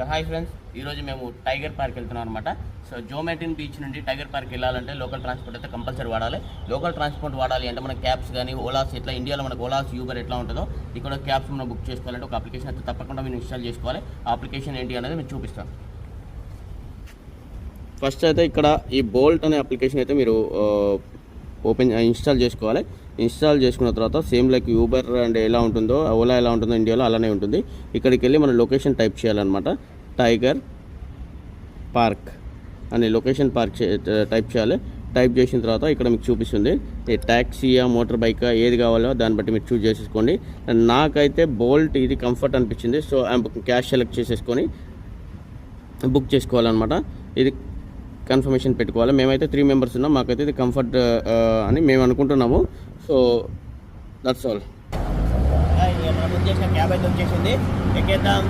Hi friends, ఈరోజు మేము tiger park వెళ్తున్నాం అనమాట. సో జోమెటిన్ బీచ్ నుండి టైగర్ పార్క్ వెళ్ళాలంటే లోకల్ ట్రాన్స్పోర్ట్ అయితే కంపల్సరీ వాడాలి. లోకల్ ట్రాన్స్పోర్ట్ వాడాలి అంటే మన క్యాబ్స్ కానీ ఓలాస్ ఇట్లా ఇండియాలో మనకు ఓలాస్ యూబర్ ఎట్లా ఉంటుందో ఇక్కడ క్యాబ్స్ మనం బుక్ చేసుకోవాలంటే ఒక అప్లికేషన్ అయితే తప్పకుండా మీరు ఇన్స్టాల్ చేసుకోవాలి. ఆ అప్లికేషన్ ఏంటి అనేది మీకు చూపిస్తాను. ఫస్ట్ అయితే ఇక్కడ ఈ బోల్ట్ అనే అప్లికేషన్ అయితే మీరు ఇన్స్టాల్ చేసుకోవాలి. ఇన్స్టాల్ చేసుకున్న తర్వాత సేమ్ లైక్ యూబర్ అండ్ ఎలా ఉంటుందో ఓలా ఎలా ఉంటుందో ఇండియాలో అలానే ఉంటుంది. ఇక్కడికి వెళ్ళి మన లొకేషన్ టైప్ చేయాలన్నమాట. టైగర్ పార్క్ అనే లొకేషన్ టైప్ చేయాలి. టైప్ చేసిన తర్వాత ఇక్కడ మీకు చూపిస్తుంది ట్యాక్సీయా మోటార్ బైకా ఏది కావాలో దాన్ని బట్టి మీరు చూస్ చేసేసుకోండి. నాకైతే బోల్ట్ ఇది కంఫర్ట్ అనిపించింది. సో క్యాష్ సెలెక్ట్ చేసేసుకొని బుక్ చేసుకోవాలన్నమాట. ఇది కన్ఫర్మేషన్ పెట్టుకోవాలి. మేమైతే 3 మెంబర్స్ ఉన్నాం. మాకైతే ఇది కంఫర్ట్ అని మేము అనుకుంటున్నాము. So that's all. మనం బుక్ చేసిన క్యాబ్ అయితే వచ్చేసింది. ఎక్కేద్దాం.